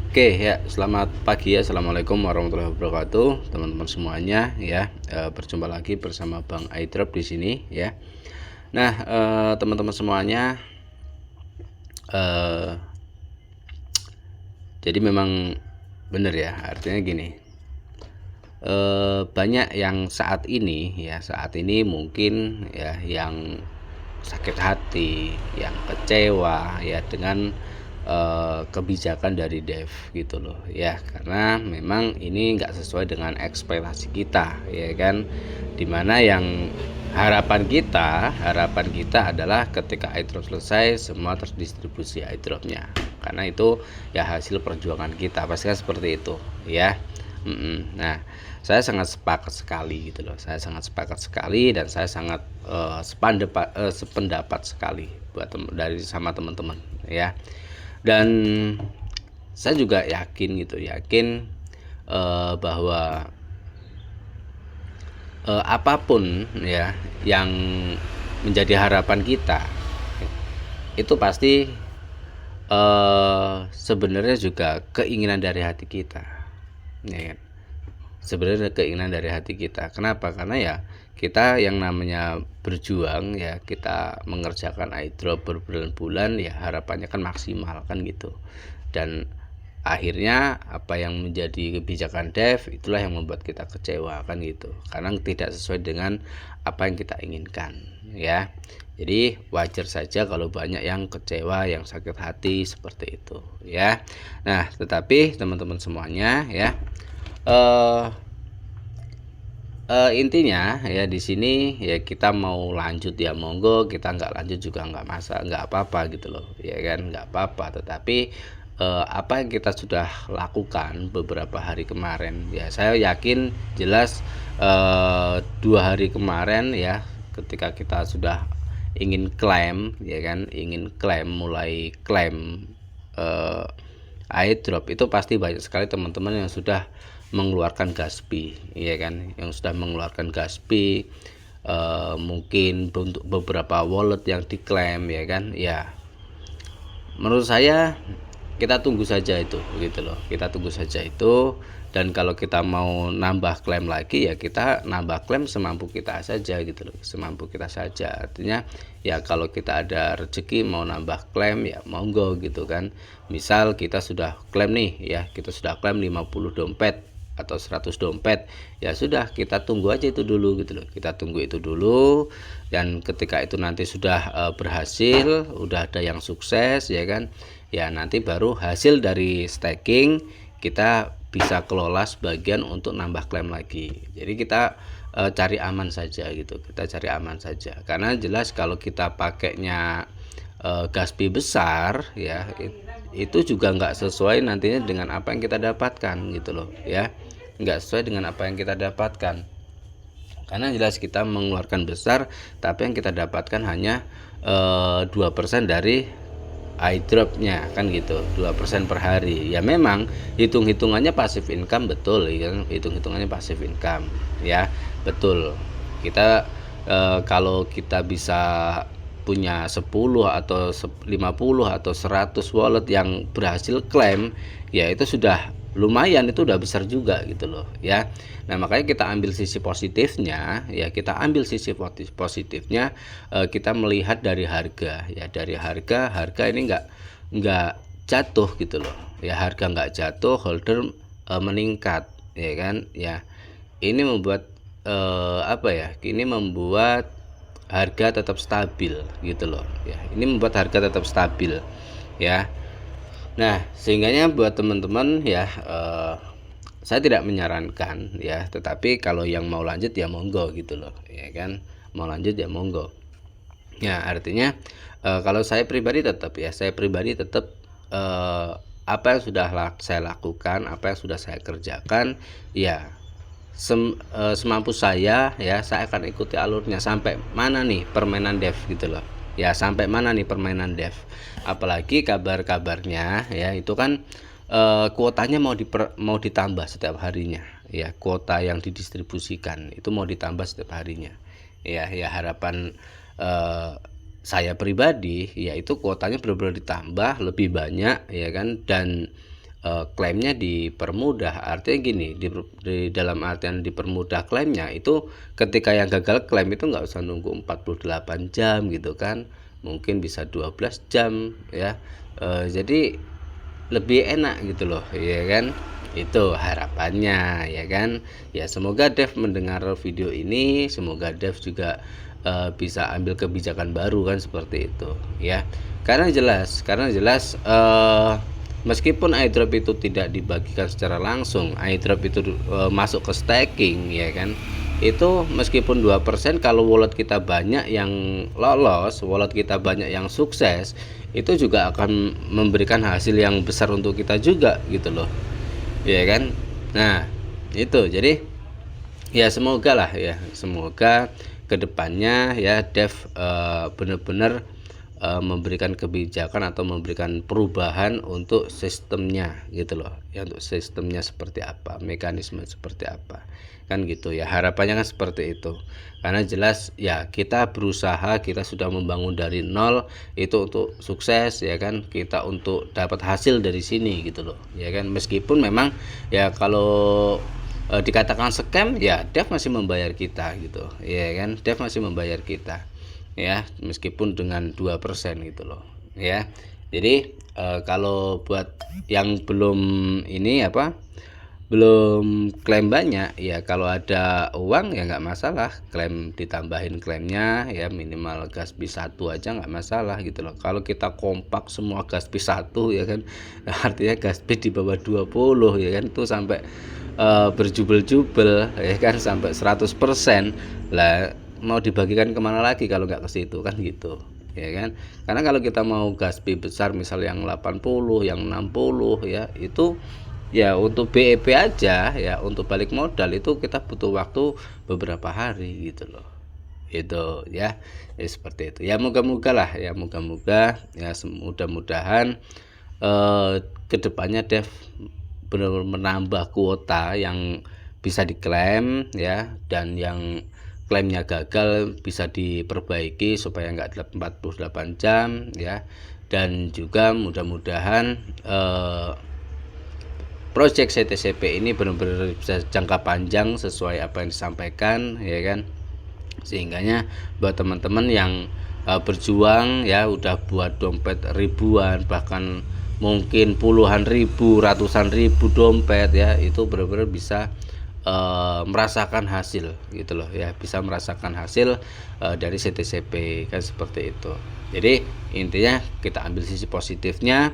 Oke ya, selamat pagi ya. Assalamualaikum warahmatullahi wabarakatuh, teman-teman semuanya ya. Berjumpa lagi bersama Bang iDrop di sini ya. Nah, teman-teman semuanya, eh, jadi memang benar ya. Artinya gini, banyak yang saat ini mungkin ya yang sakit hati, yang kecewa ya dengan kebijakan dari dev gitu loh ya, karena memang ini nggak sesuai dengan ekspektasi kita ya kan, dimana yang harapan kita adalah ketika airdrop selesai semua terdistribusi airdropnya, karena itu ya hasil perjuangan kita pasti kan seperti itu ya. Nah, saya sangat sepakat sekali gitu loh. Saya sangat sepakat sekali dan saya sangat sependapat sekali buat dari sama teman-teman ya. Dan saya juga yakin bahwa apapun ya yang menjadi harapan kita itu pasti sebenarnya juga keinginan dari hati kita ya kan? Sebenarnya keinginan dari hati kita. Kenapa? Karena ya kita yang namanya berjuang ya, kita mengerjakan airdrop berbulan-bulan ya, harapannya kan maksimal kan gitu. Dan akhirnya apa yang menjadi kebijakan dev itulah yang membuat kita kecewa kan gitu, karena tidak sesuai dengan apa yang kita inginkan ya. Jadi wajar saja kalau banyak yang kecewa, yang sakit hati seperti itu ya. Nah, tetapi teman-teman semuanya ya, eh intinya ya di sini ya, kita mau lanjut ya monggo, kita nggak lanjut juga nggak apa-apa gitu loh ya kan, nggak apa-apa. Tetapi apa yang kita sudah lakukan beberapa hari kemarin ya, saya yakin jelas 2 hari kemarin ya, ketika kita sudah ingin klaim ya kan, mulai klaim eh, airdrop, itu pasti banyak sekali teman-teman yang sudah mengeluarkan gaspi ya kan, yang sudah mengeluarkan gaspi, mungkin untuk beberapa wallet yang diklaim ya kan ya. Menurut saya kita tunggu saja itu gitu loh, kita tunggu saja itu. Dan kalau kita mau nambah klaim lagi ya kita nambah klaim semampu kita saja gitu loh, semampu kita saja. Artinya ya kalau kita ada rezeki mau nambah klaim ya monggo gitu kan. Misal kita sudah klaim nih ya, kita sudah klaim 50 dompet atau 100 dompet, ya sudah kita tunggu aja itu dulu gitu loh, kita tunggu itu dulu. Dan ketika itu nanti sudah berhasil, udah ada yang sukses ya kan, ya nanti baru hasil dari staking kita bisa kelola sebagian untuk nambah klaim lagi. Jadi kita cari aman saja gitu, kita cari aman saja, karena jelas kalau kita pakainya gaspi besar ya, itu juga nggak sesuai nantinya dengan apa yang kita dapatkan gitu loh ya, nggak sesuai dengan apa yang kita dapatkan, karena jelas kita mengeluarkan besar tapi yang kita dapatkan hanya 2% dari airdropnya kan gitu, 2% per hari ya. Memang hitung-hitungannya pasif income, betul ya, hitung-hitungannya pasif income ya, betul. Kita kalau kita bisa punya 10 atau 50 atau 100 wallet yang berhasil klaim ya, itu sudah lumayan, itu udah besar juga gitu loh ya. Nah, makanya kita ambil sisi positifnya ya, kita ambil sisi positifnya, kita melihat dari harga ya, dari harga ini nggak jatuh gitu loh ya, harga nggak jatuh, holder meningkat ya kan ya. Ini membuat apa ya, ini membuat harga tetap stabil gitu loh ya, ini membuat harga tetap stabil ya. Nah, sehingganya buat teman-teman ya, saya tidak menyarankan ya, tetapi kalau yang mau lanjut ya monggo gitu loh ya kan, mau lanjut ya monggo ya. Artinya kalau saya pribadi tetap apa yang sudah saya lakukan, apa yang sudah saya kerjakan ya, semampu saya ya, saya akan ikuti alurnya sampai mana nih permainan dev gitu loh ya, sampai mana nih permainan dev. Apalagi kabar-kabarnya ya itu kan kuotanya mau ditambah setiap harinya ya, kuota yang didistribusikan itu mau ditambah setiap harinya ya. Harapan eh, saya pribadi ya itu kuotanya benar-benar ditambah lebih banyak ya kan. Dan klaimnya dipermudah. Artinya gini, di dalam artian dipermudah klaimnya itu ketika yang gagal klaim itu nggak usah nunggu 48 jam gitu kan, mungkin bisa 12 jam ya. Jadi lebih enak gitu loh ya kan, itu harapannya ya kan. Ya semoga Dev mendengar video ini, semoga Dev juga bisa ambil kebijakan baru kan, seperti itu ya. Karena jelas meskipun airdrop itu tidak dibagikan secara langsung, airdrop itu masuk ke staking ya kan, itu meskipun 2%, kalau wallet kita banyak yang lolos, wallet kita banyak yang sukses, itu juga akan memberikan hasil yang besar untuk kita juga gitu loh ya kan. Nah itu jadi ya semoga lah ya, semoga kedepannya ya Dev benar-benar memberikan kebijakan atau memberikan perubahan untuk sistemnya gitu loh ya, untuk sistemnya seperti apa, mekanisme seperti apa kan gitu ya. Harapannya kan seperti itu, karena jelas ya kita berusaha, kita sudah membangun dari nol itu untuk sukses ya kan, kita untuk dapat hasil dari sini gitu loh ya kan. Meskipun memang ya kalau dikatakan scam ya Dev masih membayar kita gitu ya kan, Dev masih membayar kita ya, meskipun dengan 2% gitu loh ya. Jadi kalau buat yang belum ini apa, belum klaim banyak ya, kalau ada uang ya nggak masalah, klaim ditambahin klaimnya ya, minimal Gaspi 1 aja nggak masalah gitu loh. Kalau kita kompak semua Gaspi 1 ya kan, artinya Gaspi di bawah 20 ya kan, itu sampai berjubel-jubel ya kan, sampai 100% lah, mau dibagikan kemana lagi kalau nggak ke situ kan gitu ya kan. Karena kalau kita mau Gaspi besar misal yang 80 yang 60 ya, itu ya untuk BEP aja ya, untuk balik modal itu kita butuh waktu beberapa hari gitu loh, itu ya. Ya seperti itu ya, moga-moga lah ya, moga-moga ya, mudah-mudahan kedepannya Dev benar-benar menambah kuota yang bisa diklaim ya, dan yang klaimnya gagal bisa diperbaiki supaya enggak 48 jam ya. Dan juga mudah-mudahan proyek CTCP ini benar-benar bisa jangka panjang sesuai apa yang disampaikan ya kan, sehingganya buat teman-teman yang berjuang ya, udah buat dompet ribuan, bahkan mungkin puluhan ribu, ratusan ribu dompet ya, itu benar-benar bisa merasakan hasil gitu loh ya, bisa merasakan hasil dari CTCP kan, seperti itu. Jadi intinya kita ambil sisi positifnya,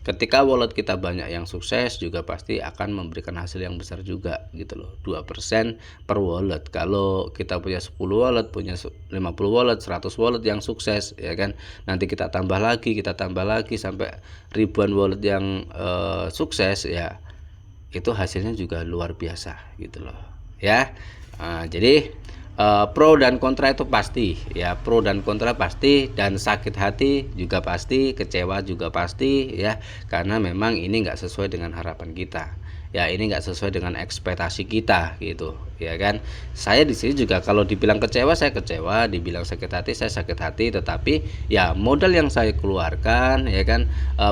ketika wallet kita banyak yang sukses juga pasti akan memberikan hasil yang besar juga gitu loh, 2% per wallet. Kalau kita punya 10 wallet, punya 50 wallet, 100 wallet yang sukses ya kan, nanti kita tambah lagi sampai ribuan wallet yang sukses ya, itu hasilnya juga luar biasa gitu loh ya. Jadi pro dan kontra itu pasti ya, pro dan kontra pasti, dan sakit hati juga pasti, kecewa juga pasti ya, karena memang ini nggak sesuai dengan harapan kita ya, ini nggak sesuai dengan ekspektasi kita gitu ya kan. Saya di sini juga kalau dibilang kecewa saya kecewa, dibilang sakit hati saya sakit hati, tetapi ya modal yang saya keluarkan ya kan,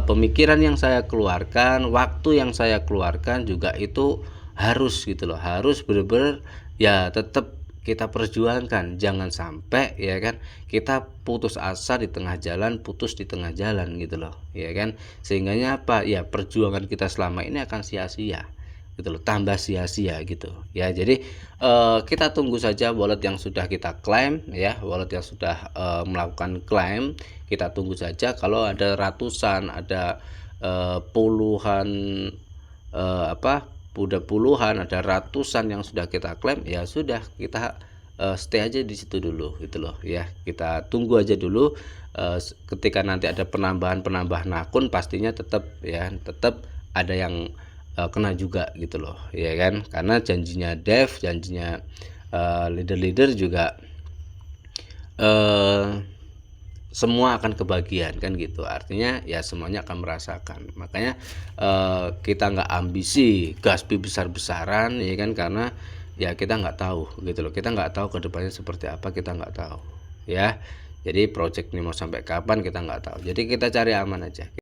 pemikiran yang saya keluarkan, waktu yang saya keluarkan juga itu harus gitu loh, harus bener-bener ya tetap kita perjuangkan. Jangan sampai ya kan kita putus asa di tengah jalan, putus di tengah jalan gitu loh ya kan, sehingganya apa ya, perjuangan kita selama ini akan sia-sia gitu loh, tambah sia-sia gitu ya. Jadi kita tunggu saja wallet yang sudah kita klaim ya, wallet yang sudah melakukan klaim, kita tunggu saja. Kalau ada ratusan, ada puluhan udah puluhan, ada ratusan yang sudah kita klaim, ya sudah kita stay aja di situ dulu gitu loh ya, kita tunggu aja dulu. Ketika nanti ada penambahan akun, pastinya tetap ya, tetap ada yang kena juga gitu loh ya kan, karena janjinya Dev, janjinya leader-leader juga semua akan kebagian kan gitu, artinya ya semuanya akan merasakan. Makanya kita nggak ambisi Gaspi besar-besaran ya kan, karena ya kita nggak tahu gitu loh, kita nggak tahu kedepannya seperti apa, kita nggak tahu ya. Jadi project ini mau sampai kapan kita nggak tahu, jadi kita cari aman aja.